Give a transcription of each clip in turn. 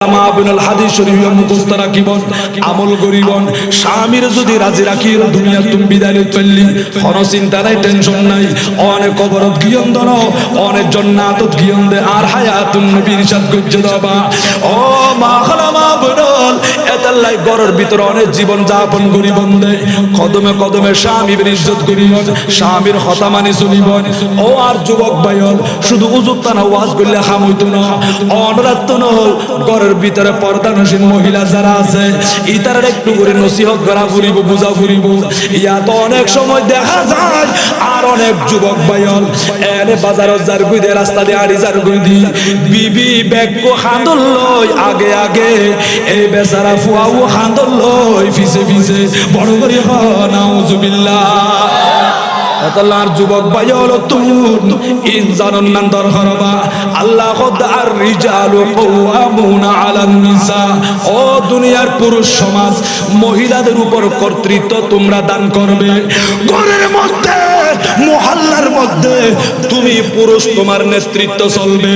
মাহবুবুল হাদিস শরীফ মুখস্থ রাখিবন আমল করিবন স্বামীর যদি রাজি রাখি দুনিয়া তুমি বিদায় পেলি কোনো চিন্তা নাই টেনশন নাই অনেক কবরত গিয়ন দন অনেক জান্নাতত গিয়ন দে আর হায়াতুন নবীর সাথ গজ্জে দাবা ও মা খালা মাহবুবুল এতাল্লাই ঘরের ভিতর অনেক জীবন যাপন করিবন দে কদমে কদমে স্বামীর ইজ্জত করিবন স্বামীর কথা মানি চলিবন ও আর যুবক ভাইল শুধু উজুত্তা না ওয়াজ করলে খাম হইতো না অনরাত না ঘরের ভিতরে পর্দানসীন মহিলা যারা আছে ইতার একটু করে নসিহত করা ফুরিব বুঝা ফুরিব ইয়া তো অনেক সময় দেখা যায় আর অনেক যুবক ভাইল এনে বাজারত যার গুইদে রাস্তা দিয়ে আড়ি যার গুইদি বিবি ব্যাগ খান্দল লই আগে আগে এই বেচারা ফুয়াও খান্দল লই ফিসে ফিসে বড় করে নাউজুবিল্লাহ আল্লাহর যুবক ভাইল তুমি ইনজানুন নান দরখারবা আল্লাহ খোদ আর রিজালু কওয়ামুনা আলান নিসা ও দুনিয়ার পুরুষ সমাজ মহিলাদের উপর কর্তৃত্ব তোমরা দান করবে ঘরের মধ্যে মহল্লার মধ্যে তুমি পুরুষ তোমার নেতৃত্ব চলবে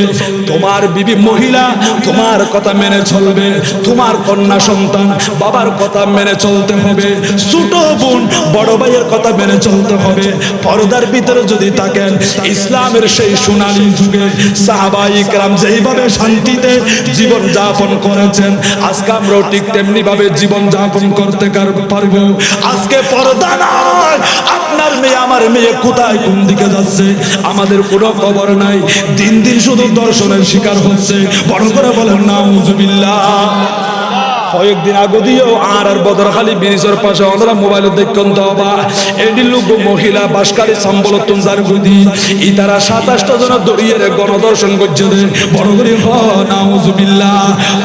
তোমার বিবি মহিলা তোমার কথা মেনে চলবে তোমার কন্যা সন্তান বাবার কথা মেনে চলতে হবে ছোট বোন বড় ভাইয়ের কথা মেনে চলতে হবে পর্দার ভিতরে যদি থাকেন ইসলামের সেই সোনালী যুগে সাহাবায়ে কেরাম যেইভাবে শান্তিতে জীবন যাপন করেছেন আজকে আমরাও ঠিক তেমনি ভাবে জীবন যাপন করতে পারবো আজকে পর্দা নাই আপনার মেয়ে আমার মেয়ে কোথায় কোন দিকে যাচ্ছে আমাদের কোনো খবর নাই দিন দিন শুধু দর্শনের শিকার হচ্ছে বড় করে বলেন নাউজুবিল্লাহ কয়েকদিন আগে দিয়েও আর বদরখালী ব্রিজের পাশে ওনারা মোবাইল দেখুন দেওয়া এডি লোক মহিলা বাসকারী সম্বলতুন যার গুদি ইতারা 27টা জন দড়িয়ে গণদর্শন করছে বড় করে নাউজুবিল্লাহ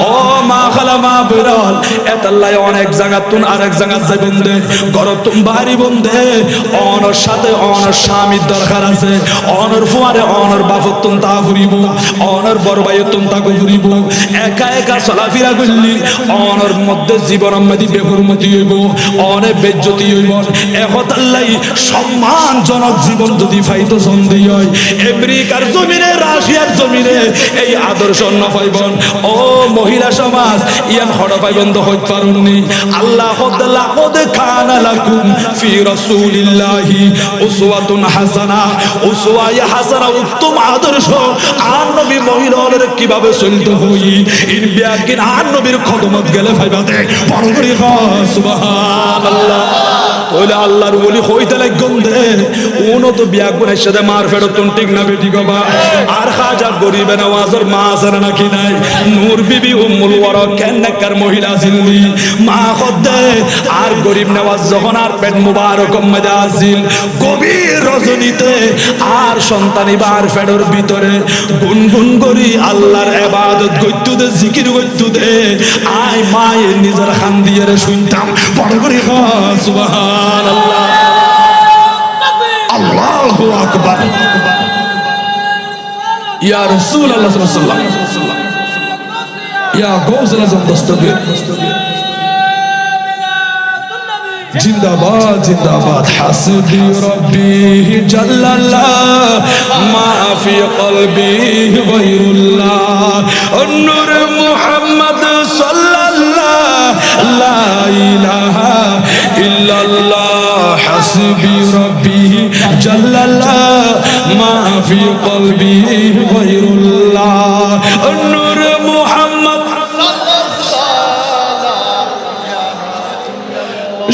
ও মা খালা মা বেরাল এতাল্লাই অনেক জায়গা তুন আরেক জায়গা যাবেন দে ঘর তুম বাড়ি বন্ধে অনর সাথে অনর স্বামীর দরকার আছে অনর ফুয়ারে অনর বাপতুন তা ফুরিব অনর বড় ভাইতুন তা ফুরিব একা একা চলাফেরা করলি অনর মধ্যে জীবন আমাদি বেহুরমতি হইব অনেক বেজ্জতি হইব একতাল্লাই সম্মানজনক জীবন যদি ফাইতো সন্ধি হয় আমেরিকার জমিনে রাশিয়ার জমিনে এই আদর্শ না পাইবন ও মহিলা সমাজ ইয়ান হড় পাইবন তো হইতে পারুননি আল্লাহ লাকদ কানা লাকুম ফি রাসূলিল্লাহি উসওয়াতুন হাসানা উসওয়ায়ে হাসানা উত্তম আদর্শ আর নবী মহিলাদের কিভাবে চলতে হই ইন বিয়াকিন আর নবীর খদমত গেলে ফাইবাতে বড় করে সুবহানাল্লাহ ওলে আল্লাহর ওলি হইতে লাগন দে উনো তো বিয়া করে সাথে মার ফেরত ঠিক না বেটি গবা আর খাজা গরিবে নওয়াজের মা আছে নাকি নাই নূর বিবি উম্মুল ওয়ারা কেনকার মহিলা ছিলেন মা খদ্দে আর গরিব নওয়াজ যখন আর পেট মুবারক মধ্যে আসিল গভীর রজনীতে আর সন্তানি বার ফেডর ভিতরে গুনগুন করি আল্লাহর ইবাদত করতে দে জিকির করতে দে আই মায়ের নিজের খান দিয়ে শুনতাম বড় করে সুবহানাল্লাহ আল্লাহু আকবার ইয়া রাসূলুল্লাহ সাল্লাল্লাহু আলাইহি ওয়াসাল্লাম ইয়া গৌসুল আযম দস্তগীর জিন্দাবাদ জিন্দাবাদ হাসবি রব্বি জাল্লাল্লাহ মা ফি কলবি গায়রুল্লাহ নূর মুহাম্মদ সাল্লাল্লাহ লা ইলাহা ইল্লাল্লাহ হাসবি রব্বি জাল্লাল্লাহ মা ফি কলবি গায়রুল্লাহ নূর মুহাম্মদ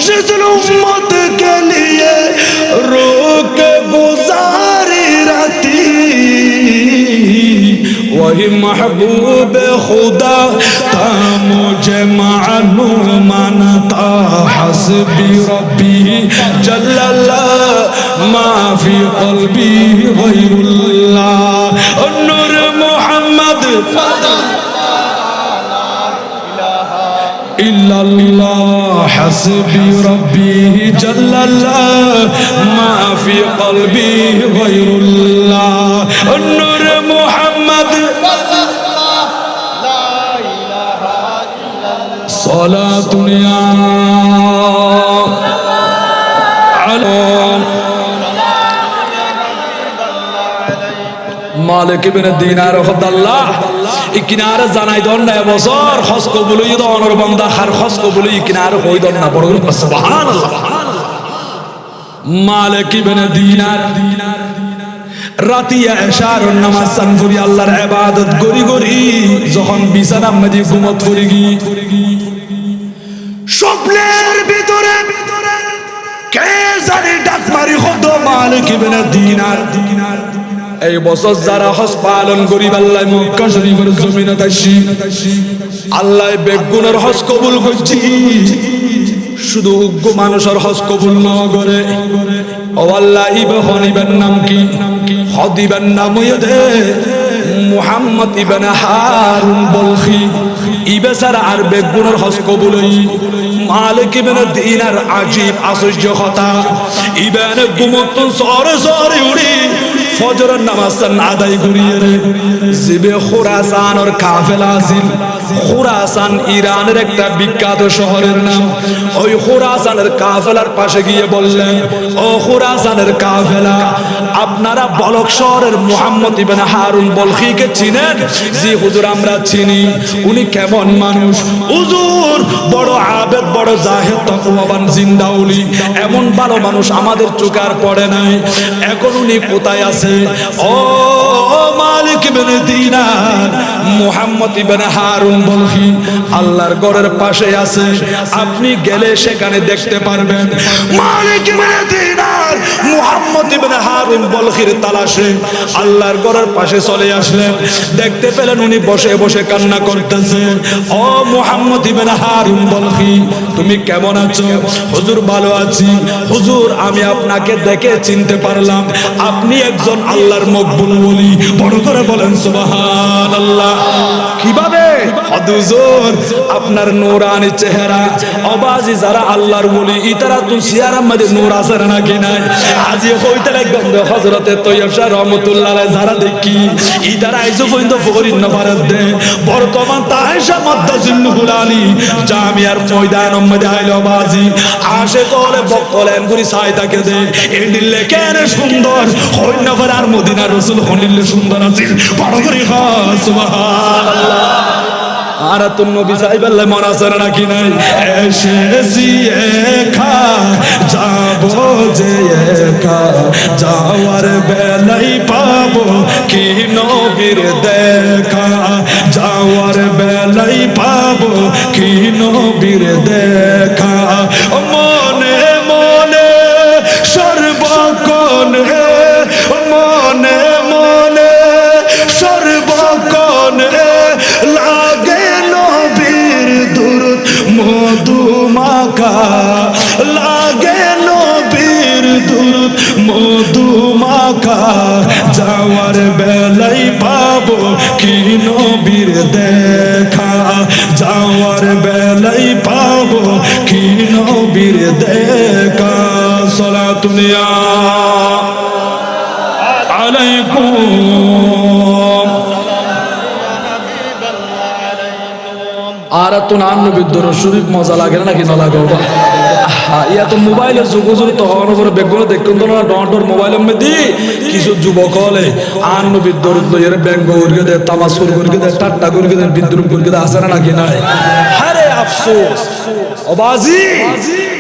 जिस उम्मत के लिए रोक गुजारी रहती वही महबूब खुदा था मुझे मालूम न था हस्बी रब्बी जल्लल्लाह मा फी क़ल्बी गैरुल्लाह नूर मुहम्मद इल्लल्लाह हस्बी रब्बी जल्लल्लाह मा फी क़ल्बी गैरुल्लाह नूर मुहम्मद सलातुन या अला मालिक इब्न दीनार खुदाल्लाह ই কিনারে জানাই দন না বছর হজ কবুল হই তো অনর বান্দা খার হজ কবুল হই কিনারে হই দন না বড় সুবহানাল্লাহ মালিক ইবনে দিনার রাতিয়া এশার নামাজ সান করি আল্লাহর ইবাদত করি করি যখন বিছানা মধ্যে ঘুমত পড়ি গি স্বপ্নের ভিতরে কে জানি ডাক মারি খোদ মালিক ইবনে দিনার এই বছর যারা হজ পালন করি আল্লাহ মক্কা শরীফের জমিনে তাসি আল্লাহ বেগুনের হজ কবুল করছি শুধু উগ্র মানুষের হজ কবুল না করে ও আল্লাহ ইবনের নাম কি হদিবের নাম দে মুহাম্মদ ইবনে হারুন বলখি ইবেসার আর বেগুনের হজ কবুল হই মালিক ইবনে দিনার আজীব আশ্চর্য কথা ইবনে গুমত সরে সরে উড়ি ফজরের নামাজ আদায় করিয়ে রে জিবে খুরাসানের কাফেলা আছিল খুরাসান ইরানের একটা বিখ্যাত শহরের নাম ওই খুরাসানের কাফেলার পাশে গিয়ে বললেন ও খুরাসানের কাফেলা আপনারা বলক শহরের মুহাম্মদ ইবনে হারুন বলখিকে চিনেন জি হুজুর আমরা চিনি উনি কেমন মানুষ হুজুর বড় আবেদ বড় জাহেদ তাকওয়াবান জিন্দা ওলি এমন ভালো মানুষ আমাদের চোখে আর পড়ে নাই এখন উনি কোথায় আছে ও মালিক ইবনে দিনার মুহাম্মদ ইবনে হারুন বলখি আল্লাহর ঘরের পাশে আছে আপনি গেলে সেখানে দেখতে পারবেন মালিক ইবনে দিনার মুহাম্মদ ইবনে হারুন বলখির তালাশে আল্লাহর ঘরের পাশে চলে আসলেন দেখতে পেলেন উনি বসে বসে কান্না করতেছে ও মুহাম্মদ ইবনে হারুন বলখি তুমি কেমন আছো হুজুর ভালো আছি হুজুর আমি আপনাকে দেখে চিনতে পারলাম আপনি একজন আল্লাহর মকবুল ওলি বড় করে বলেন সুবহানাল্লাহ কিভাবে হুজুর আপনার নূরানি চেহারা আবাজি যারা আল্লাহর ওলি ইতারা তো সিয়ারার মধ্যে নূর আছে নাকি নাই আজি হইতে লাগবে হযরতে তৈয়ব শাহ রহমাতুল্লাহ আলাইহি যারা দেখি ইতারা আইজো পর্যন্ত ফরিদ না পারে দে বর্তমান তাহেশা মাদ্দাজিল্লুল আলী জামিয়ার ময়দানের মধ্যে আইলো বাজি আসে কোলে বকলেন গুরি সাইতাকে দে এন্ডিলে কেন সুন্দর হই না পারে আর মদিনার রাসূল হনিলে সুন্দর আছিল বড় করে সুবহানাল্লাহ আর তুম নবী সাহেব আল্লাহ মন আছে নাকি নাই এসেছি একা যাবো যে একা যাওয়ার বেলাই পাবো কি নবীর দেখা যাওয়ার বেলাই পাবো কি নবীর দেখা মনে মনে সর্বক্ষণে মনে মনে সর্বক্ষণে লাগে মধুমাখা লাগে নবীর দুরূদ মধুমাখা যাওয়ার বেলাই পাবো কি নবীর দেখা যাওয়ার বেলাই পাবো কি নবীর দেখা সালাতুনিয়া আলাইকুম আর তো নাম নবীর দরুদ শরীফ মজা লাগে নাকি না লাগে ইয়া তো মোবাইলের যুগ তো হওয়ার পরে বেগুলো দেখুন তো না ডর মোবাইলের মধ্যে কিছু যুবক হলে আর নবীর দরুদ লইয়ের ব্যঙ্গ করে দেয় তামাসুর করে দেয় ঠাট্টা করে দেয় বিদ্রুপ করে দেয় আসে না নাকি নাই আরে আফসোস ওবাজি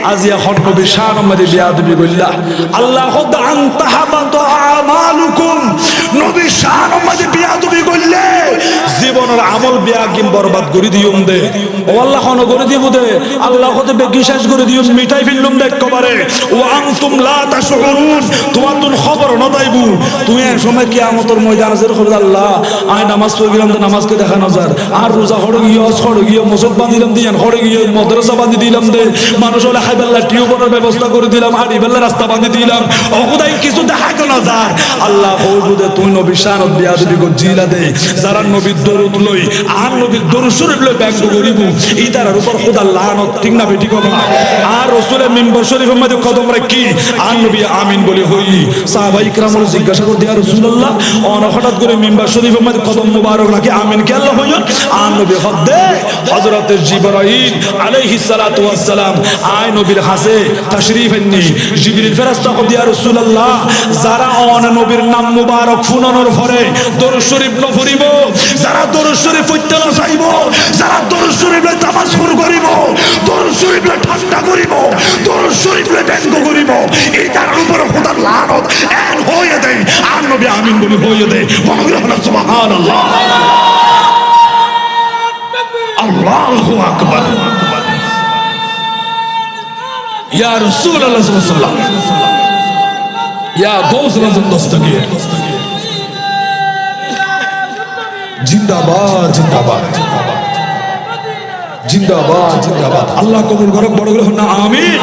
আজি এখন নবী শান মধ্যে বিয়াদবি কইলা আল্লাহ খোদ আনতা হাবাত আমালুকুম নবী শান মধ্যে বিয়াদবি কইলে জীবনের আমল বিয়াকিম বরবাদ করে দিউম দে ও আল্লাহ কোন করে দিব দে আল্লাহ খোদ বেকিশাস করে দিউম মিঠাই ফিল্লুম দে কবারে ও আনতুম লা তাশউরুন তোমার তুন খবর না দাইবু তুই এক সময় কিয়ামতের ময়দানে জের খবর আল্লাহ আয় নামাজ পড়িলাম তো নামাজকে দেখা নজর আর রোজা হড় গিয়ে মুসক বাঁধিলাম দিয়ান হড় গিয়ে মাদ্রাসা বাঁধি দিলাম দে মানুষ হলে হাইবাল্লাহ টিউবের ব্যবস্থা করে দিলাম হাড়ি বেল্লা রাস্তা বাঁধি দিলাম ও খুদাই কিছু দেখা কেন নজর আল্লাহ হইবুদে তুই নবী শানত বিয়াদবি কর জিলা দে যারা নবীর দরুদ লই আর নবীর দরুদ শরীফ লই ব্যঙ্গ করিব ইতারার উপর খোদা লানত ঠিক না বেটি কথা আর রাসূলের মিম্বার শরীফের মধ্যে কদম রাখি আর নবী আমিন বলে হই সাহাবায়ে কিরামরা জিজ্ঞাসা করে ইয়া রাসূলুল্লাহ অন হঠাৎ করে মিম্বার শরীফের মধ্যে কদম মোবারক রাখি আমিন কে আল্লাহ হইন আর নবী হদে হযরত জিবরাইল আলাইহিস সালাতু ওয়াস সালাম আয় নবীর কাছে তাশরীফ আননি জিবরিল ফেরেশতা কো ইয়া রাসূলুল্লাহ যারা অন নবীর নাম মোবারক ফুনানোর পরে দরুদ শরীফ ন পড়িব যারা দরুদ শরীফ পড়তে না চাইব, যারা দরুদ শরীফে তামাসসুর করিব, দরুদ শরীফে ঠাট্টা করিব, দরুদ শরীফে ব্যঙ্গ করিব, এইটার উপরে খোদার লানত এন হয়ে দেয়। আর নবী আমিন বলে হয়ে দেয়। সুবহানাল্লাহ, আল্লাহু আকবার। ইয়া রাসূলুল্লাহ সাল্লাল্লাহু আলাইহি ওয়াসাল্লাম, ইয়া গাউস আযম দস্তগীর, জিন্দাবাদ জিন্দাবাদ জিন্দাবাদ জিন্দাবাদ। আল্লাহ কবুল করুক, বড় করে না আমিন।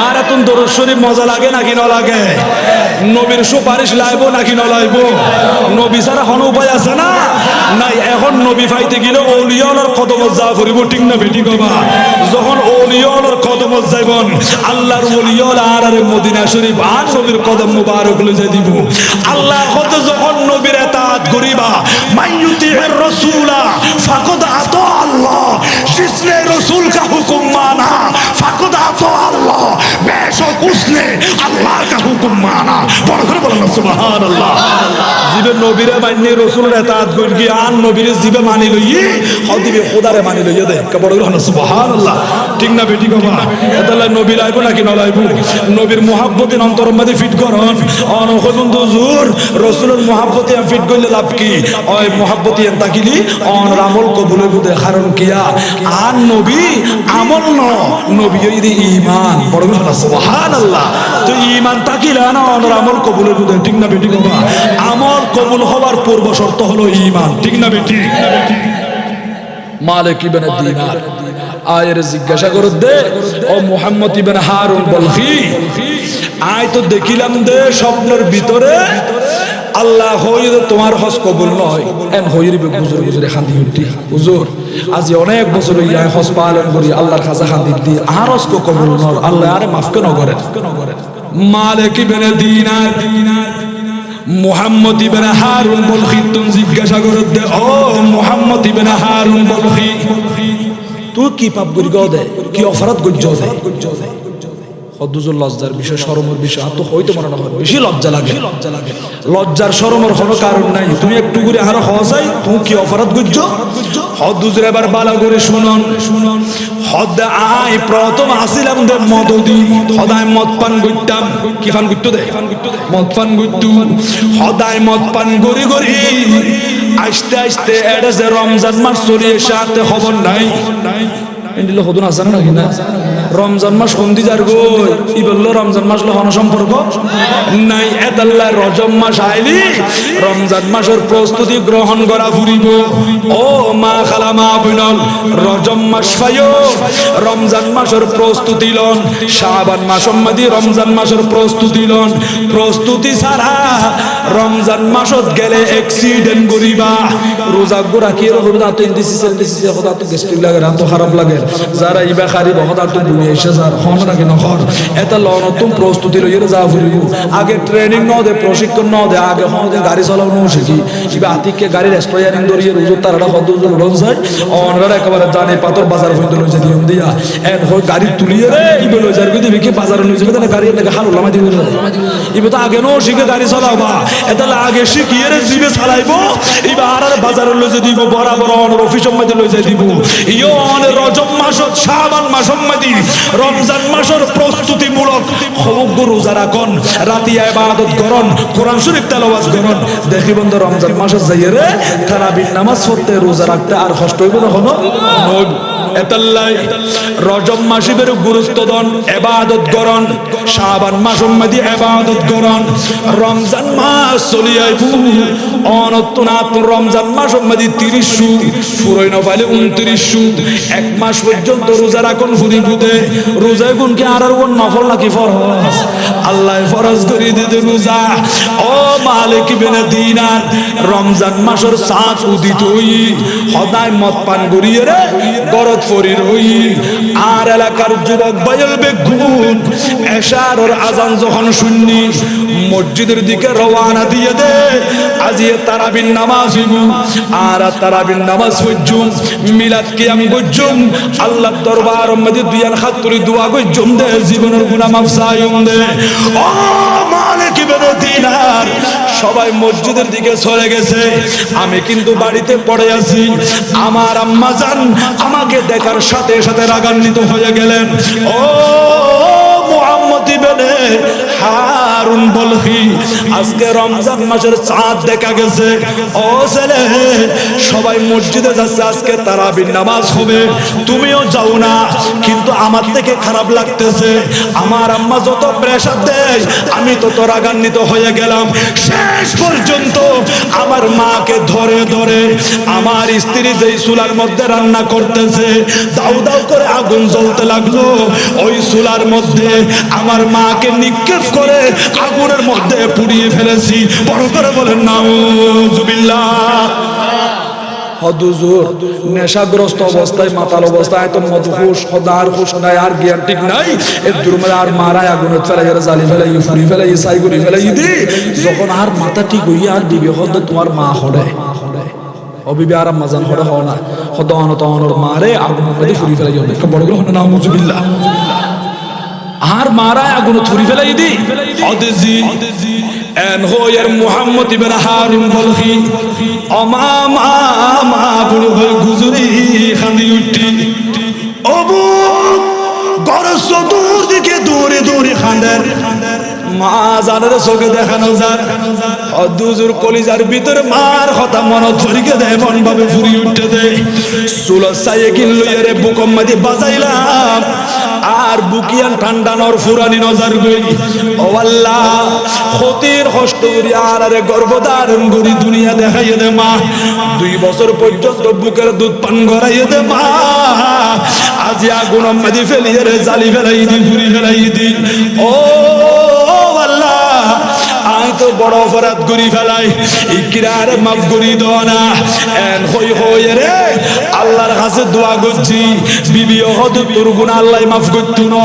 আর এতন দরুদ শরীফ মজা লাগে নাকি না লাগে? নবীর সুপারিশ লাইব নাকি না লাইব? নবী ছাড়া কোনো উপায় আছে না? নাই। এখন নবী পাইতে গেলে ওলিয়ার কদমত যা করিব, ঠিক না বেটি কবা? যখন ওলিয়ার কদমত যাইবন, আল্লাহর ওলিয়াল আর মদিনা শরীফ আর নবীর কদম মুবারক লইয়া দিব। আল্লাহ হতে যখন নবীর ইতাআত করিবা, মাইয়ুতির রাসূলা ফাকাদ আতা আল্লাহ, जिसने रसूल का हुक्म माना फकद आतो अल्लाह, बेशक उसने अल्लाह का हुक्म माना। बोलो सुभान अल्लाह। जिबे नबीरे माननी रसूलेर इताअत करि आन नबीरे जिबे मानि लई हदिबे खुदारे मानि लई दे। बोलो सुभान अल्लाह। ठीक ना बेटी कबा? এতালে নবী লাইবো নাকি না লাইবো? নবীর মুহাব্বতে অন্তরের মধ্যে ফিট করন। অন কইবন হুজুর রাসূলের মুহাব্বতে ফিট কইলে লাভ কি? ওই মুহাব্বতে তাকিলি অন আমল কবুল হইবো। কারণ কিয়া আর নবী আমল ন, নবী হইদি ঈমান। বড় কথা সুবহানাল্লাহ। তো ঈমান তাকিলা না অন আমল কবুল হইবো। ঠিক না বেটি কবা? আমল কবুল হওয়ার পূর্ব শর্ত হলো ঈমান। ঠিক না বেটি? মালিক ইবনে দিনার আয়ের জিজ্ঞাসা করে দে, ও মুহাম্মদ ইবনে হারুন বলখি, আয় তো দেখিলাম দে স্বপ্নের ভিতরে আল্লাহ হইলে তোমার হজ কবুল নয়। এন হইরিবে হুজুর হুজুরে খান্দি উঠি, হুজুর আজি অনেক বছর হইয়া হজ পালন করি, আল্লাহর খাজা খান্দি দি আর হজ কবুল নয়, আল্লাহ আরে মাফ কেন করেন? মালিক ইবনে দিনার মুহাম্মদ ইবনে হারুন বলখি তুমি জিজ্ঞাসা করে দে, ও মুহাম্মদ ইবনে হারুন বলখি, তুই কি পাপ করি গো দে, কি অপরাধ করছ দে? হদ্দুজুর লজ্জার বিষয়, শরমের বিষয় আর তো হইতে মনে না হয় বেশি লজ্জা লাগে। লজ্জার শরমের কোনো কারণ নাই। তুমি একটু করে আরো হসাই, তুমি কি অপরাধ করছ? হদ্দুজুর এবার বালা করে শুনুন। হদ আই প্রথম আসিলাম দে মদদি, হদায় মদ পান করতাম। কি পান করতো দে? মদ পান করতো। হদায় মদ পান করি করি আস্তে আস্তে এটা যে রমজান মাস চলিয়ে সাথে খবর নাই। এন্ডিলে হদুন আসান নাকি না? রমজান মাস সন্ধি যার গো ই বললো রমজান মাস লহন সম্পর্ক নাই। এতাল্লাহ রজব মাস আইলি রমজান মাসের প্রস্তুতি গ্রহণ করা ফুরিব। ও মা খালা মা বিনল, রজব মাস পাইও, রমজান মাসের প্রস্তুতি লন। শাবান মাস সম্মাদি রমজান মাসের প্রস্তুতি লন। প্রস্তুতি ছাড়া রমজান মাসত গেলে অ্যাক্সিডেন্ট করিবা। রোজা গোরা কি রোজা তো ইন্দিসি কথা তো গেস্টিক লাগে, রাত খারাপ লাগে। যারা ইবা খারি বহত আর তো দুনিয়া এসে যার হন নাকি নখর এটা লনতুম প্রস্তুতি লইয়ে যা ফুরিব। আগে ট্রেনিং ন দে, প্রশিক্ষণ ন দে, আগে হন দে গাড়ি চালানো শিখি। ইবা আতিককে গাড়ির স্ট্রয়ারিং ধরিয়ে রুজুর তারা হদ্দুজুর উড়ন যায়। অনরা একেবারে জানে পাথর বাজার হইতে লইছে নিয়ম দিয়া এন হয় গাড়ি তুলিয়ে রে ইবে লই যার কইতে বিকে বাজারে লই যাবে তাহলে গাড়ি নাকি হাল লামা দিবে। ইবে তো আগে নো শিখে গাড়ি চালাবা, এটা আগে শিখিয়ে রে জিবে চালাইবো। ইবা আর বাজারে লই যে দিব, বরাবর অনর অফিসের মধ্যে লই যাই দিব। ইও অন রজব মাসত শাবান মাস সম্মাদি রমজান মাসের প্রস্তুতিমূলক সমগ্র রোজা রাখুন, রাতি ইবাদত করুন, কোরআন শরীফ তেলাওয়াত করুন। দেখি বন্ধু রমজান মাসে যাইয়ে রে তারাবির নামাজ পড়তে রোজা রাখতে আর কষ্ট হইব না কোনো নয়। এতাল্লাই রজব মাসের গুরুত্ব দন, ইবাদত করুন। শাবান মাস সম্মাদি ইবাদত করুন। রমজান মাস চলি আইব অনতনাত রমজান মাস সম্মাদি 30 ফুরই না পাইলে 29 এক মাস পর্যন্ত রোজা রাখুন ফুরিবুতে। রোজা গুণ কি আর কোন নফল নাকি ফরজ? আল্লাহ ফরজ করে দিতে রোজা। ও মালিক ইবনে দিনার, রমজান মাসের চাঁদ উদিত হই সদায় মদ পান করিয়ে রে গরত ফরির হই। আর এলাকার যুবক বাইল বেগুন এশারের আজান যখন শুননি মসজিদের দিকে রওনা দিয়ে দে। আজি তারাবির নামাজ হইব আর তারাবির নামাজ পড়জুম, মিলাদ কিয়াম করজুম, আল্লাহর দরবার মধ্যে দুইয়ান হাত তুলে দোয়া করজুম দে, জীবনের গুনাহ মাফ চাইম দে। ও মালিক ইবনে দিনার, সবাই মসজিদের দিকে চলে গেছে, আমি কিন্তু বাড়িতে পড়ে আছি। আমার আম্মা জান আমাকে দেখার সাথে সাথে রাগান্বিত হয়ে গেলেন। ও মুহাম্মদ ইবনে হারুন বলহি, আজকে রমজান মাসের চাঁদ দেখা গেছে। ও ছেলে, সবাই মসজিদে যাচ্ছে, আজকে তারাবির নামাজ হবে, তুমিও যাও না। কিন্তু আমার থেকে খারাপ লাগতেছে, আমার আম্মা যত প্রেসার দেয় আমি তত রাগান্বিত হয়ে গেলাম। শেষ পর্যন্ত আমার মাকে ধরে ধরে আমার স্ত্রী যেই চুলার মধ্যে রান্না করতেছে, দাউ দাউ করে আগুন জ্বলতে লাগলো, ওই চুলার মধ্যে আমার মাকে নিক্ষেপ করে আগুনের মধ্যে পুড়িয়ে ফেলেছি। বড় করে বলেন নাউজুবিল্লাহ। হদুজুর নেশাগ্রস্ত অবস্থায়, মাতাল অবস্থায় তো মদহুশ হদার হুশ নাই, আর জ্ঞান ঠিক নাই, এর দুর্মে আর মারায় আগুনে ফেলাই, আর জালি ফেলাই, ফুরি ফেলাই, সাই করি ফেলাই দি। যখন আর মাথা ঠিক হইয়া আর দিবে হদ তোমার মা হড়ে অবিবে আর মাজান হড়ে হও না, হদ অনতনর মারে আগুনের মধ্যে ফুরি ফেলাই, অনেক বড় করে হন নাউজুবিল্লাহ। আর মারায় আগুনে ছুরি ফেলাই দি হদজি এন হোয়ার মুহাম্মদ ইবনে হারুন বলহি অমামা মা বুড়ো হয়ে গুজরি খান্দি উঠি অবু গরস দূর দিকে দূরে দূরে খান্দের মা জানের চোখে দেখানো যায়। হদুজুর কলিজার ভিতরে মার কথা মনে চরিকে দেয়, মন ভাবে ফুরি উঠতে দেয়। সুলো সাইকেল লইয়ারে বুকম্মাদি বাজাইলাম, আর বুকিয়ান ঠান্ডা নর ফুরানি নজর গই। ও আল্লাহ, ক্ষতির কষ্ট করি আর আরে গর্ভধারণ করি দুনিয়া দেখাইয়ে দে মা। 2 বছর পর্যন্ত বুকের দুধ পান করাইয়ে দে মা। আজি আগুন মাদি ফেলিয়ে রে জালি ফেলাই দি, ফুরি ফেলাই দি। ও আই তো বড় অপরাধ করি ফেলাই, ইকরারে মাফ করি দাও না। এন হই হই রে আল্লাহর কাছে দোয়া করছি, বিবি হদ তোর গুনাহ আল্লাহ মাফ করতো না।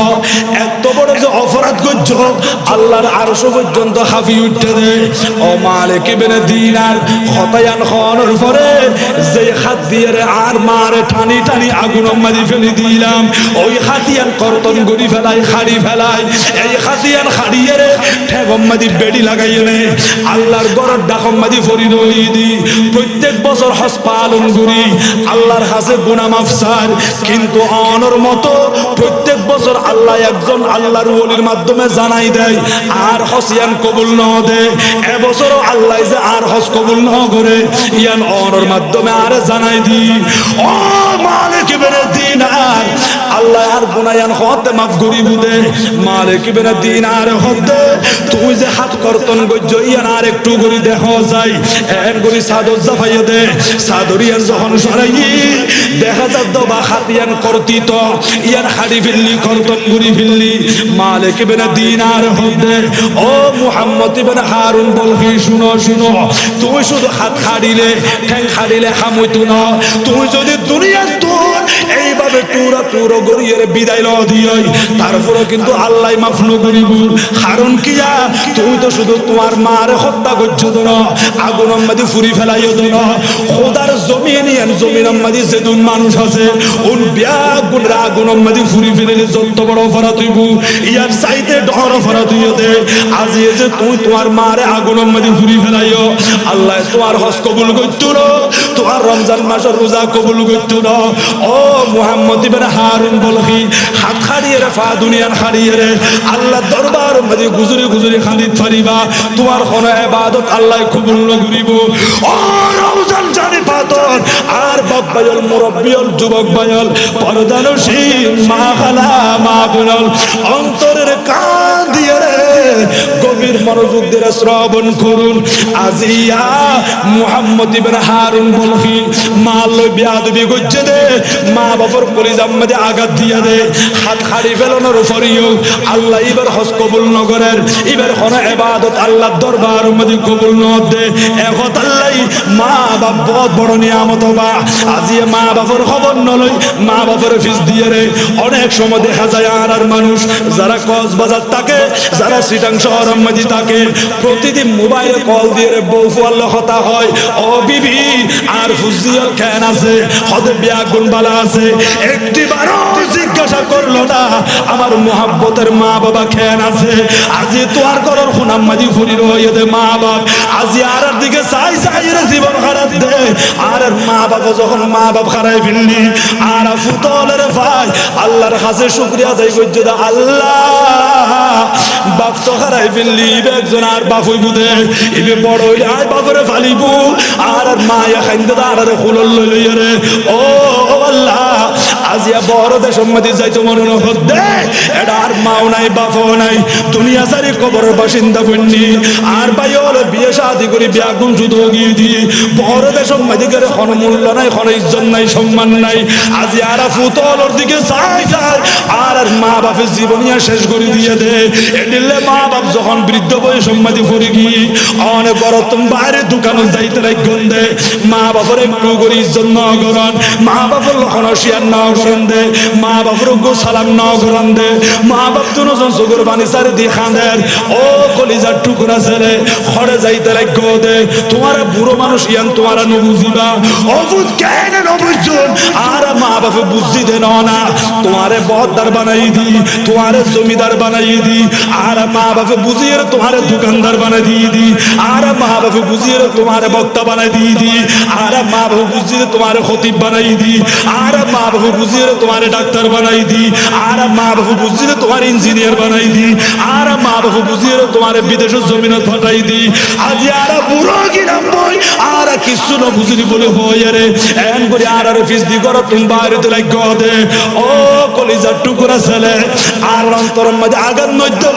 এত বড় যে অপরাধ করছো আল্লাহর আরশ পর্যন্ত হাফি উঠতে দে। ও মালিক ইবনে দিনার খতায়ান খানের পরে যে হাত দিয়ে রে আর মারে টানি টানি আগুন মারি ফেলে দিলাম, ওই হাতিয়ান কর্তন করি ফেলাই, খাড়ি ফেলাই। এই হাতিয়ান খাড়িয়ে রে ঠেগম মাদি বেড়ি লাগাইয়ে নে আল্লাহর গরর ডাকম মাদি ফরিদ হই দি। প্রত্যেক বছর হজ পালন করি, আল্লাহর কাছে গুনাহ মাফ চাই, কিন্তু অনর মতো প্রত্যেক বছর আল্লাহ একজন আল্লাহর ওলির মাধ্যমে জানাই দেয় আর হসিয়ান কবুল ন দে। এবছরও আল্লাহ যে আর হজ কবুল ন করে ইয়ান অনর মাধ্যমে আর জানাই দি। ও মালিক ইবনে দিনার আল্লাহ আর গুনায়ান হতে মাফ করিব দে। মালিক ইবনে দিনার হতে তুই যে হাত কর্তন গজ্জ ইয়ান আর একটু করি দেখা যায়, এন করি সাদর জাফাইয়ে দে। সাদরিয়ান যখন সরাই দেখা যায় দবা হাতিয়ান করতি তো ইয়ান হাড়ি ফিল্লি কর্তন করি ফিল্লি। মালিক ইবনে দিনার হতে ও মুহাম্মদ ইবনে হারুন বলহি শুনো শুনো, তুই শুধু হাত খাড়িলে ঠ্যাং খাড়িলে হামুইতো না। তুই যদি দুনিয়ার তোর এইভাবে তুরা তুরো গড়িয়ে বিদায় ল দিই, তারপরে কিন্তু আল্লাহ মাফ ন করিব। কারণ কিয়া তুই তো শুধু তোমার মার হত্যা করছো তো না, আগুন মাদি ফুরি ফেলাইও তো না। খোদার জমিন ইয়ান জমিন মাদি যেদুন মানুষ আছে উন বিয়া গুণ আগুন মাদি ফুরি ফেলে যত বড় অপরাধ হইব ইয়ার চাইতে ডর অপরাধ হইও দে। আজ এই যে তুই তোমার মারে আগুন মাদি ফুরি ফেলাইও, আল্লাহ তোমার হজ কবুল করতো না, তোমার রমজান মাসের রোজা কবুল করতো না। ও মুহাম্মদ ইবনে হারুন বলহি হাত খাড়িয়ে রে ফা দুনিয়ান খাড়িয়ে রে আল্লাহ দরবার মাদি গুজরি গুজরি খান্দিত পারিবা, তোমার কোন ইবাদত আল্লাহ কবুল ন করিব। ও রমজান জানি পাতর আর বাপ ভাইল মুরব্বিয়ল যুবক ভাইল পর্দানশীল মা খালা মা বোনল অন্তরের কান দিয়ে রে গভীর মনোযোগ দিয়ে শ্রবণ করুন। আজিয়া মুহাম্মদ ইবনে হারুন বলহি মা লই বিয়াদবি গজ্জে দে, মা বাবার কলিজার মধ্যে আঘাত দিয়া দে, হাত খাড়ি ফেলানোর উপরেও আল্লাহ এবার হজ কবুল ন করেন, এবার কোন ইবাদত আল্লাহর দরবার মধ্যে কবুল ন দে। এখন আল্লাহ মা বাবা বড় নিয়ামত বা আজিয়ে মা বাবার খবর নলই মা বাবার ফিস দিয়ে রে অনেক সময় দেখা যায় আর মানুষ যারা কক্সবাজার থাকে যারা সিটাং শহরের মধ্যে থাকে প্রতিদিন মোবাইলে কল দিয়ে রে বউ ফুয়ার কথা হয় ও বিবি আর ফুজিয়াল কেন আছে হদে বিয়া গুণ বালা আছে একটিবারও জিজ্ঞাসা করলো না আমার মোহাব্বতের মা বাবা কেন আছে আজি তোর ঘরের খুনাম মাঝি ফুরির হয়ে দে মা বাপ আজি আর দিকে চাই চাই রে জীবন খারাপ দে আর মা বাবা যখন মা বাপ খারাই ফেললি আর ফুতলের ভাই আল্লাহর কাছে শুকরিয়া যাই করছে আল্লাহ বাপ তো খারাই ফেললি একজন আর বাপ হইব দে ইবে বড় হইলে আয় বাপরে ফালিব আর মা খাইন্দে আর খুলল লইল রে ও আল্লাহ আজিয়া বড় দেশ সম্মতি যাইতো মনে হচ্ছে এটা আর মাও নাই বাপও নাই দুনিয়া সারি কবর বাসিন্দা বন্যি আর ভাই হলো বিয়ে শাদি করে বিয়া গুণ জুতো গিয়ে দি বড় দেশ সম্মতি করে কোন মূল্য নাই কোন ইজ্জত নাই সম্মান নাই আজি আর ফুতলর দিকে চাই চাই আর মা বাপের জীবনিয়া শেষ করে দিয়ে দে এদিলে মা বাপ যখন বৃদ্ধ বয়স সম্মতি পড়ে গিয়ে অনেক বড় তুমি বাইরে দোকানে যাইতে লাগন দে মা বাপের একটু করে ইজ্জত ন করেন মা বাপের লক্ষণ শিয়ার ন করেন দে মা বাপের গো সালাম ন করেন দে মা বাপ দুজন চোখের পানি চারি দিয়ে খাঁদেন ও কলিজার টুকরা ছেলে খড়ে যাইতে লাগো দে তোমার বুড়ো মানুষ ইয়ান তোমার নবুঝিবা অবুঝ কেন নবুঝুন আর মা বাপে বুঝি দে না তোমারে বহদার বানাই দি তোমারে জমিদার বানাই দি আর মা বাপে বুঝিয়ে তোমারে দোকানদার বানাই দিয়ে দি আর মা বাপে বুঝিয়ে তোমারে বক্তা বানাই দিয়ে দি আর মা বাপে বুঝিয়ে তোমারে খতিব বানাই দি আর মা বাপে বুঝিয়ে তোমারে ডাক্তার বানাই দি আর মা বাপে বুঝিয়ে তোমার ইঞ্জিনিয়ার বানাই দি আর মা বাপে বুঝিয়ে তোমারে বিদেশের জমিনে ফাটাই দি আজি আর বুড়ো কিনাম বই আর কিছু না বুঝিনি বলে হয় রে এন করে আর ফিস দি করো তুমি বাইরে লাগ দে ও কলিজার টুকরা ছেলে আর অন্তরের মধ্যে আগার মধ্যে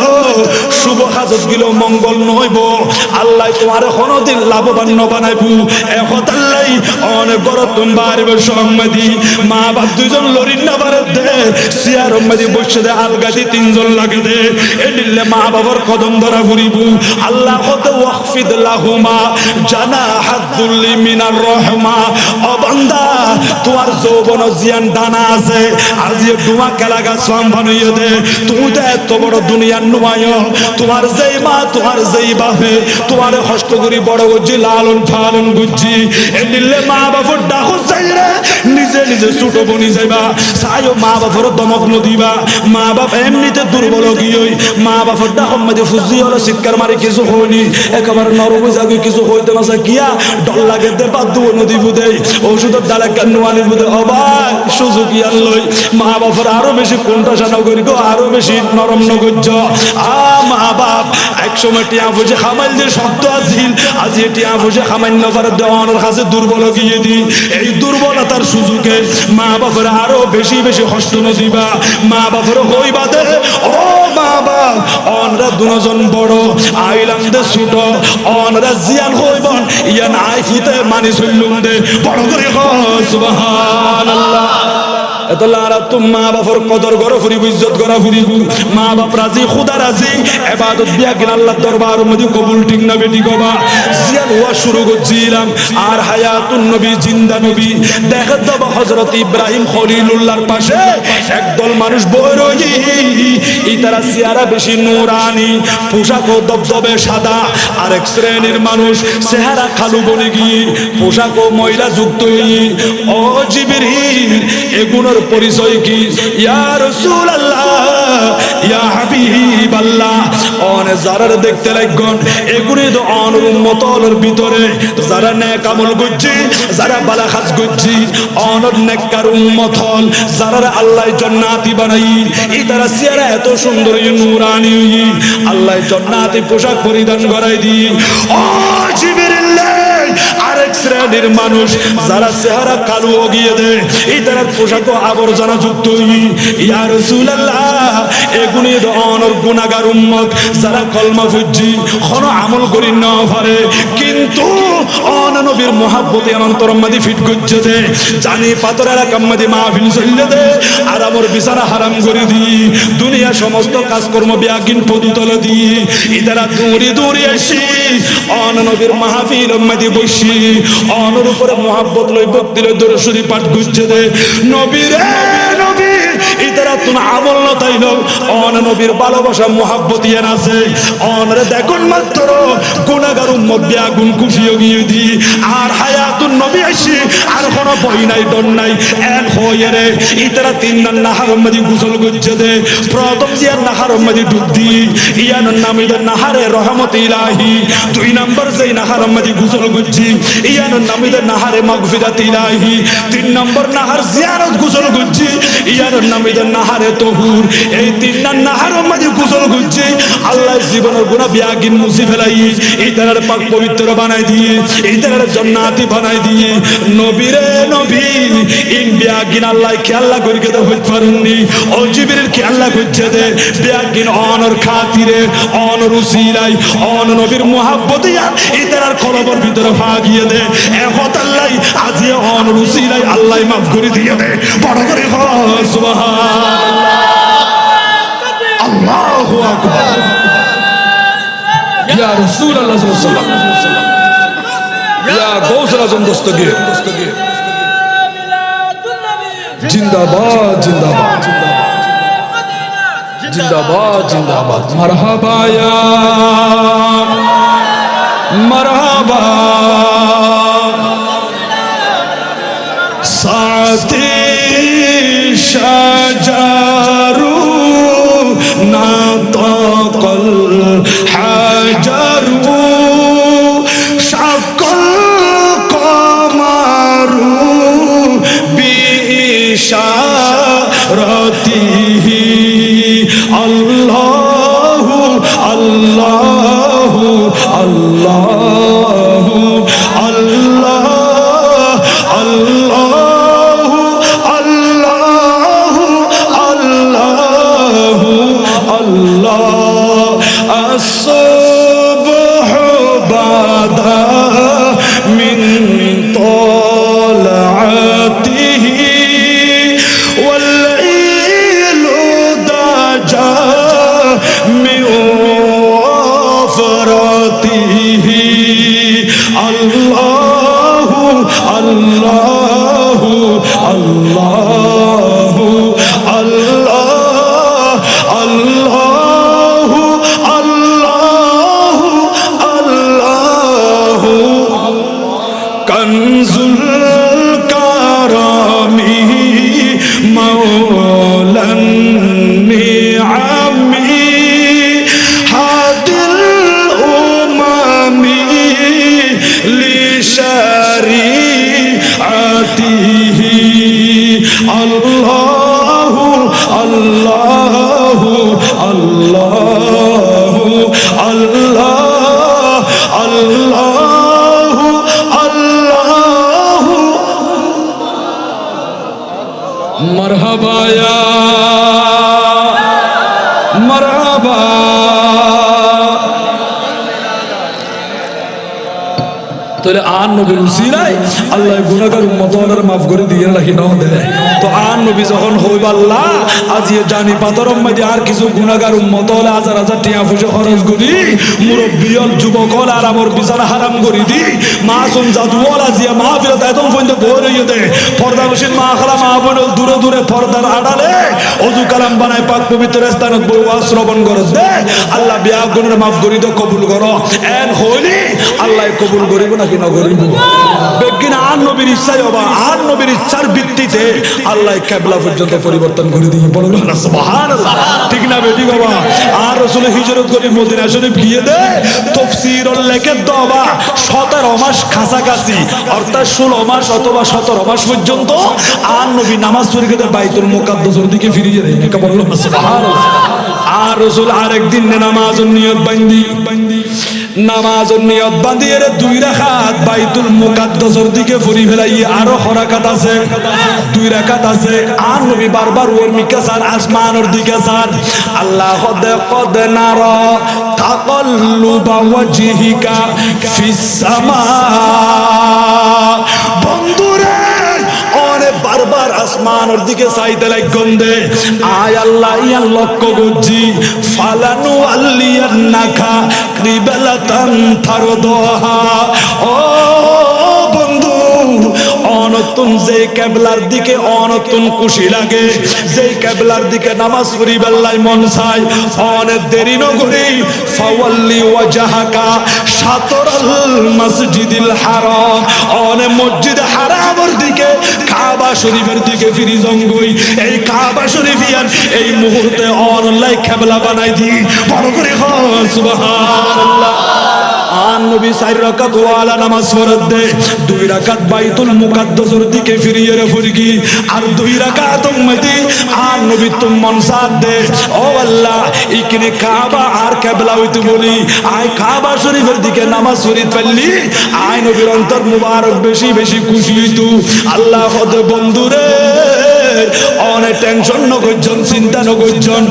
শুভ হাজত গেল মঙ্গল নইব আল্লাহ তোমার কোনদিন লাভবান বানাইব এখন আল্লাহ অনেক বড় তুমি বাড়িবে সম্মাদি মা বাপ দুইজন লরির না পারে দে সিয়ার মাঝে বসে দে আলগাদি তিনজন লাগে দে এদিলে মা বাবার কদম ধরা ঘুরিব আল্লাহ কত ওয়াকফিদ লাহুমা জানাহাদুল্লি মিনার রহমা ও বান্দা তোমার যৌবন জিয়ান দানা আছে আজি ডুমা খেলা গাছ বানিয়ে দে তুমি তো এত বড় দুনিয়ার নুমায় তোমার যেই মা তোমার যেই বাপে তোমার কষ্ট করি বড় করছি লালন পালন করছি এদিলে মা বাবার ডাক চাই রে নিজে নিজে ছোট বনি যাইবা চাইও মা বাবার দমক নদিবা মা বাপ এমনিতে দুর্বল গিয়ে মা বাবার ডাক মাঝে ফুজি হলো চিৎকার মারি কিছু হয়নি একেবারে নরম যাগে কিছু হইতে না গিয়া ডল লাগে দে বাদ দেবো নদী বুধে ওষুধের ডালে কান্নুয়ানি বুধে অবাক সুযোগ ইয়ার লই মা বাবার আরো বেশি কোনটা সানা করি গো আরো বেশি নরম নগর্য মা বাপ একসময় টিয়া বুঝে খামাইল যে শব্দ আছিল আজ টিয়া বুঝে খামাইল পারে দেওয়ানোর কাছে দুর্বল গিয়ে দি এই দুর্বলতার সুযোগে মা বাবার আরো বেশি বেশি কষ্ট নদিবা মা বাবার হইবা দে ও মা বাপ অনরা দুজন বড় আইলাম দে ছোট অনরা জিয়ান হইবন ইয়ান আই ফুতে মানি চললুম দে বড় করে সুবহানাল্লাহ এতলারা তুমি মা বাবার কদর গড়া ফুরিব ইজ্জত গড়া ফুরিব মা বাপ রাজি খুদা রাজি ইবাদত দিয়া কিনা আল্লাহর দরবার মধ্যে কবুল ঠিক না বেটি কবা জিয়ান ওয়া শুরু করছিলাম আর হায়াতুন নবী জিন্দা নবী দেখত বাবা হযরত ইব্রাহিম খলিলুল্লাহর পাশে একদল মানুষ বই রই ইতারা চেহারা বেশি নূরানি পোশাক ও দবদবে সাদা আরেক শ্রেণীর মানুষ চেহারা খালু বনে গিয়ে পোশাক ও ময়লা যুক্ত ও জিবরিল এগুলোর পরিচয় কি ইয়া রাসূলুল্লাহ ইয়া হাবিবাল্লাহ অনে যারা দেখতে লাগন এগুলি তো অনর উম্মতর ভিতরে যারা নেক আমল করছে যারা ভালো কাজ করছে অনর নেককার উম্মত হল যারা আল্লাহ জান্নাতি বানাই ইতারা চেহারা এত সুন্দর নূরানি আল্লাহ জান্নাতি পোশাক পরিধান করাই দি ও জিবরিল আরেক শ্রেণীর মানুষ যারা চেহারা কালো গিয়ে দেয় এই তারা পোশাক আবর্জনা যুক্ত ইয়া রাসূলুল্লাহ এগুলি অনর গুনাহগার উম্মত যারা কলমা পড়ছি কোনো আমল করি না পারে কিন্তু নবীর মহব্বতে অন্তরের মধ্যে ফিট করছে দে জানি পাথরের কাম্মাদি মাহফিল চললে দে আর আমার বিছানা হারাম করে দি দুনিয়া সমস্ত কাজকর্ম বিয়াগিন পদুতলে দি ইদারা দূরে দূরে আসি নবীর মাহফিল মধ্যে বসি অনর উপরে মহব্বত লই ভক্তি লই দরুদ শরীফ পাঠ করছে দে নবী রে নবী ইতারা তুমি আমল না তাইল অন নবীর ভালোবাসা মহব্বত ইয়ান আছে অনরে দেখুন মাত্র গুনাহগার উম্মত বিয়াগুন খুশিও গিয়ে দি আর হায়াতুন নবী আইছি আর কোন বই নাই ডন নাই এন হয়ে রে ইতারা তিন নাহার মধ্যে গোসল করছে দে প্রথম জিয়ার নাহার মধ্যে ডুব দি ইয়ান নামিদের নাহারে রহমত ইলাহি দুই নাম্বার যেই নাহার মধ্যে গোসল করছি ইয়ান নামিদের নাহারে মাগফিরাত ইলাহি তিন নাম্বার নাহার জিয়ারত গোসল করছি ইয়ান নামিদের নাহারে তহুর এই তিন নাহার মধ্যে গোসল করছি আল্লাহ জীবনের গুনাহ বিয়াগিন মুছি ফেলাই ইতার পাক পবিত্র বানাই দিয়ে ইতার জান্নাতি বানাই দিয়ে নবী রে নবী ইন বিয়াগিন আল্লাহ খেয়াল্লা করি কে তো হইতে পারেননি ও জিবরিল খেয়াল্লা করছে দে বিয়াগিন অনর খাতিরে অনর উসিলাই অন নবীর মুহাব্বতে ইতার কলবের ভিতরে ভাগিয়ে দে এখন আল্লাহ আজি অনর উসিলাই আল্লাহ মাফ করে দিয়ে দে বড় করে সুবহানাল্লাহ আল্লাহু আকবার ইয়া রাসূলুল্লাহ সাল্লাল্লাহু আলাইহি ওয়াসাল্লাম ইয়া গৌসুল আজম দস্তগীর জিন্দাবাদ জিন্দাবাদ জিন্দাবাদ জিন্দাবাদ মারহাবা ইয়া মারহাবা সাথী শাজারু নাতাকাল হাজারু শাকাল কমারু বিইশারাতিহি আল্লাহু আল্লাহু আল্লাহু আল্লাহ আল্লাহু আল্লাহু আল্লাহু আল্লাহ আসসুবহু বাদা মিন طلعته والليل دجى من وفرته الله الله الله الله الله الله الله كنز الكرم مولى النعم هادي الأمم لشريعته الله الله الله الله الله الله مرحبا يا مرحبا তাহলে আর নবীর উসিলাই আল্লাহ গুনাহগার উম্মতদের maaf করে দিয়ে রাখি নাও দেয় তো আর নবী যখন হইবা আল্লাহ আজ এ জানি পাথরের মধ্যে আর কিছু গুনাহগার উম্মত হলে হাজার হাজার টাকা পয়সা খরচ করি মুরব্বিয়ল যুবক হল আর আমার বিছানা হারাম করে দি মাসুম জাদুওয়ালা জিয়া মাহফিলে একদম পর্যন্ত বই রইয়ে দেয় পর্দা বসিন মা খালা মা বোন দূরে দূরে পর্দার আড়ালে ওযু কালাম বানায় পাক পবিত্র স্থানত বই ওয়াজ শ্রবণ করে দে আল্লাহ বিয়া গুনাহ maaf করি তো কবুল করো এন হইলি আল্লাহ কবুল করিব না কি না করিব বেগিন আর নবীর ইচ্ছাই হবে আর নবীর ইচ্ছার ভিত্তিতে আল্লাহ কিবলা পর্যন্ত পরিবর্তন করে দিয়ে বলো না সুবহানাল্লাহ ঠিক না বেটি বাবা আর রাসূল হিজরত করে মদিনা শরীফ গিয়ে দে তাফসীরুল লেখে দবা 17 মাস কাছাকাছি অর্থাৎ 16 মাস অথবা 17 মাস পর্যন্ত আর নবী নামাজ পড়ে গিয়ে বাইতুল মুকাদ্দাসের দিকে ফিরে যায় না বলো না সুবহানাল্লাহ আর রাসূল আরেকদিন নামাজের নিয়ত বাঁধি নামাজের নিয়ত বাঁধিয়ে 2 রাকাত বাইতুল মুকাদ্দাসের দিকে ফরি ফেলাই আরো রাকাত আছে 2 রাকাত আছে আর নবী বারবার ওর মিকাসার আসমানের দিকে সার আল্লাহ কদ নারা তাকাল্লুবা ওয়াজহিকা ফিস সামা বন্ধুরে ওরে বারবার আসমানের দিকে চাইতে লাগন দে আয় আল্লাহ ইয়া লক্ষ্য করছি ফালানু আল্লিয়ান্নাকা ক্রিবালাতান তারদহা ও অনতুন যে কেবলার দিকে অনতুন খুশি লাগে, যেই কেবলার দিকে নামাজ পড়ি বেল্লাই মন চায়, অনেক দেরি নগরী ফাওয়াল্লি ওয়াজহাকা শাতরাল মসজিদিল হারাম, অনেক মসজিদ হারামের দিকে কাবা শরীফের দিকে ফিরি জঙ্গই। এই কাবা শরীফিয়ান এই মুহূর্তে অনলাই কেবলা বানাই দি, বড় করে সুবহানাল্লাহ। আর নবী 4 রাকাত ওয়ালা নামাজ পড়ে দে, 2 রাকাত বাইতুল মুকাদ্দাসের দিকে ফিরিয়ে রে ফিরগি, আর 2 রাকাত উম্মতি আর নবী তুম মনসাদ দে। ও আল্লাহ, ইকনে কাবা আর কিবলা হইতে বলি, আয় কাবা শরীফের দিকে নামাজ পড়ি ফেললি, আয় নবীর অন্তর মুবারক বেশি বেশি খুশি হইতু। আল্লাহ খোদ বন্ধুরে অনেক টেনশন নগরজন, চিন্তা নগরজন,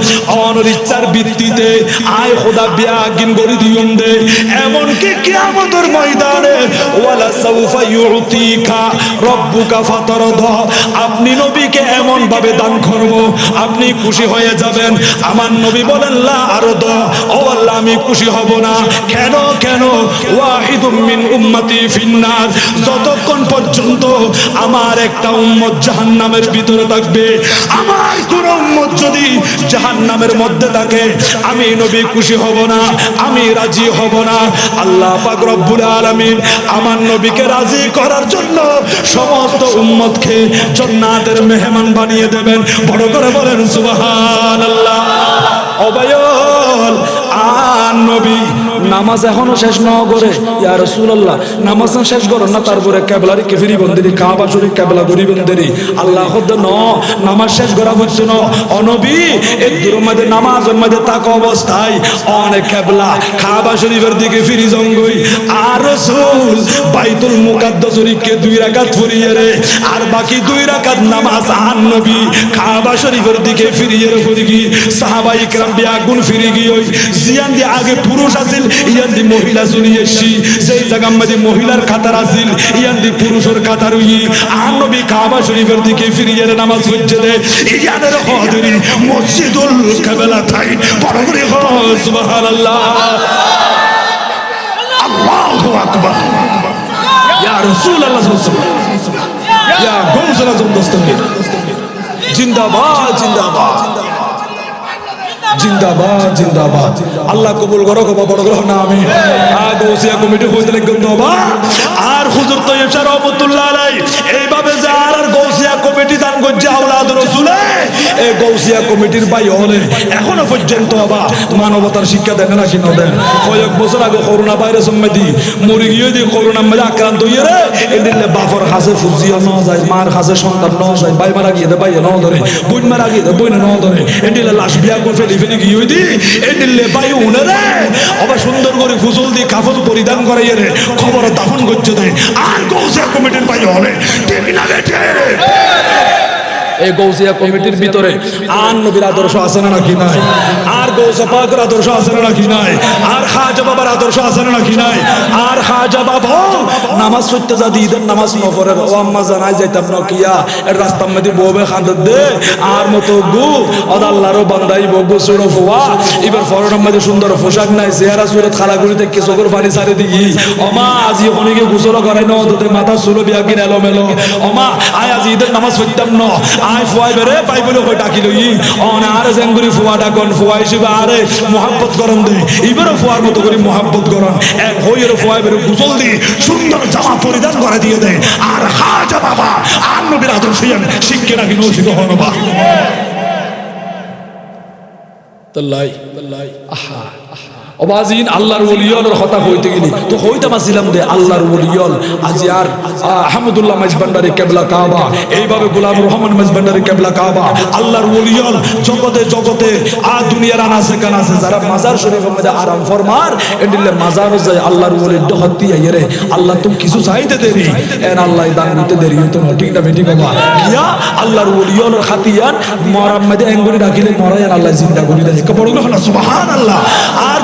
অনর ইচ্ছার ভিত্তিতে আয় খোদা বিয়াগিন করে দিউন দে। এমনকি কিয়ামতের ময়দানে ওয়ালা সাউফা ইউতিকা রব্বুকা ফাতারদা, আপনি নবীকে এমন ভাবে দান করব আপনি খুশি হয়ে যাবেন। আমার নবী বলেন লা আরদা, ও আল্লাহ আমি খুশি হব না। কেন কেন? ওয়াহিদুম মিন উম্মতি ফিন্নার, যতক্ষণ পর্যন্ত আমার একটা উম্মত জাহান্নামের ভিতরে থাকবে, আমার কোন উম্মত যদি জাহান্নামের মধ্যে থাকে আমি নবী খুশি হব না, আমি রাজি হব না। আল্লাহ পাক রব্বুল আলামিন আমার নবীকে রাজি করার জন্য সমস্ত উম্মতকে জান্নাতের মেহমান বানিয়ে দেবেন। বড় করে বলেন সুবহানাল্লাহ। অবায়ল আর নবী নামাজ এখনো শেষ ন করে, ইয়া রাসূলুল্লাহ নামাজ শেষ করো না, তারপরে কেবলারি কেফিরি বন্দিরি কাবা শরীফ কেবলা গরি বন্দিরি আল্লাহ খোদ ন নামাজ শেষ করা হচ্ছে না। অনবী এই দূরের মধ্যে নামাজের মধ্যে থাকা অবস্থায় অনেক কেবলা কাবা শরীফের দিকে ফিরি জঙ্গই, আর রাসূল বাইতুল মুকাদ্দাসের দিকে 2 রাকাত পড়িয়ে রে, আর বাকি 2 রাকাত নামাজ আর নবী কাবা শরীফের দিকে ফিরিয়ে রে ফিরগি। সাহাবায়ে ইকরাম বিয়াগুন ফিরি গিয়ে জিয়ান দি আগে পুরুষ আছিল, ইয়ান দি মহিলা চলি এসছি, সেই জায়গা মধ্যে মহিলার কাতার আছিল, ইয়ান দি পুরুষের কাতার হই। আর নবী কাবা শরীফের দিকে ফিরিয়ে রে নামাজ পড়ছে দে, ইয়ানের হদরি মসজিদুল কিবলা তাই। বড় করে সুবহানাল্লাহ, আল্লাহু আকবার। ইয়া রাসূলুল্লাহ সাল্লাল্লাহু আলাইহি ওয়াসাল্লাম, ইয়া গৌসুল আজম দস্তগীর, জিন্দাবাদ জিন্দাবাদ জিন্দাবাদ জিন্দাবাদ। আল্লাহ কবুল করো, বড় গ্রহ না আমি গৌসিয়া কমিটি হইতে লাগবেন বাবা। আর হুজুর তৈয়ব শাহ রহমাতুল্লাহ আলাইহি এইভাবে যে আর গৌসিয়া কমিটি দান করছে আওলাদ রাসূলে, এই গৌসিয়া কমিটির ভাই হলে এখনো পর্যন্ত বাবা মানবতার শিক্ষা দেন না কি না দেন। কয়েক বছর আগে করোনা ভাইরাস মেদি মরি গিয়ে দিয়ে করোনা মেলে আক্রান্ত হইয়ে রে এদিলে বাপর হাসে ফুজিয়া ন যায়, মার হাসে সন্তান ন যায়, ভাই মারা গিয়ে দে ভাই ন ধরে, বোন মারা গিয়ে দে বোন ন ধরে, এদিলে লাশ বিয়া করে ফেলি ফেলি গিয়ে দি এদিলে ভাই উনে রে আবার সুন্দর করে ফুসল দিয়ে কাফন পরিধান করাইয়ে রে খবর দাফন করছে দেয়। আর গৌসিয়া কমিটির ভাই হলে টিভি না দেখে এই গৌসিয়া কমিটির ভিতরে আর নবীর আদর্শ আছে না নাকি নাই, আর গৌসা পাকের আদর্শ আছে না নাকি নাই, আর খাজা বাবার আদর্শ আছে না নাকি নাই। আর খাজা বাবা নামাজ পড়তে যা ঈদের নামাজ ন পড়ে, ও আম্মা জানাই যাইতাম না কিয়া এর রাস্তার মধ্যে বউবে খান্দে দে আর মতো গু আল্লাহরও বান্দাই বউ সুরো ফুয়া এবার ফরনের মধ্যে সুন্দর পোশাক নাই, চেহারা সুরত খালাগুড়িতে কেশকর পানি সারি দিই অমা আজি অনেকে গোসল করাই নদে মাথা সুলো বিয়া কিনে এলোমেলো, অমা আয় আজি ঈদের নামাজ পড়তাম না, আয় ফুয়াই বেরে পাই বলে কই ডাকি লই অনা আর জেঙ্গুরি ফুয়া ডাকন ফুয়া হিসেবে আরে মোহাব্বত করন দে এবারে ফুয়ার মতো করে মোহাব্বত করন এক হইয়ের ফুয়াই বেরে গোসল দি সুন্দর জামা পরিধান করে দিয়ে দেয়। আর খাজা বাবা আর নবীর আদর্শ শিক্ষে নাকি নৌশিত হন বা তাল্লাই তাল্লাই আহা অবাজিন আল্লাহর ওলিয়লের কথা কইতে গেলি তো কইতে মাছিলাম দে আল্লাহর ওলিয়ল আজি আর আহমদুল্লাহ মাইজবান্ডারি কিবলা কাবা, এইভাবে গোলাম রহমান মাইজবান্ডারি কিবলা কাবা। আল্লাহর ওলিয়ল জগতে জগতে দুনিয়ার আনাসে কানাসে যারা মাজার শরীফের মধ্যে আরাম ফরমার এন্ডিলে মাজার যায় আল্লাহর ওলির দহতি আইরে আল্লাহ তুমি কিছু চাইতে দেরি এন আল্লাহ দান দিতে দেরি হইতো না, ঠিক না বেটি বাবা কিয়া আল্লাহর ওলিয়লের খাতিয়ান মরাম মধ্যে এঙ্গুরি ডাকিলে মরায়ান আল্লাহ জিন্দা করে দেয়। বড় না সুবহানাল্লাহ। আর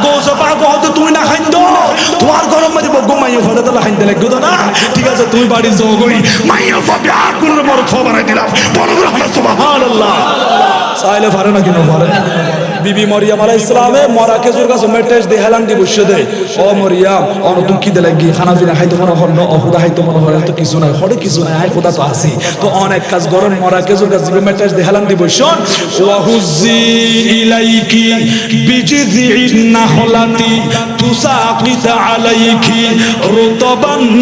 তুমি না খাইন তোমার গরম মাঝে বগ্য মাইয়া ফলে তাহলে খাইতে লাগবে তো না, ঠিক আছে তুমি বাড়ি যাও গই মাইয়া ফবে আর কোন বড় খবর দিলাম বড় সুবহানাল্লাহ চাইলে পারে না কিনা পারে। বিবি মরিয়ম আলাইহিস সালামে মরা খেজুর গাছ মেটেজ দে হেলান দি বসে দে ও মরিয়ম অন তুমি কি দে লাগি খানা পিনা খাইতে মনে হল না অহুদা খাইতে মনে হল তো কিছু নাই হড়ে কিছু নাই আই খোদা তো আসি তো অনেক কাজ গরম মরা খেজুর গাছ দিবে মেটেজ দে হেলান দি বসন ওয়া হুজি ইলাইকি বিজিযিন নাহলাতি তুসাকিত আলাইকি রুতবান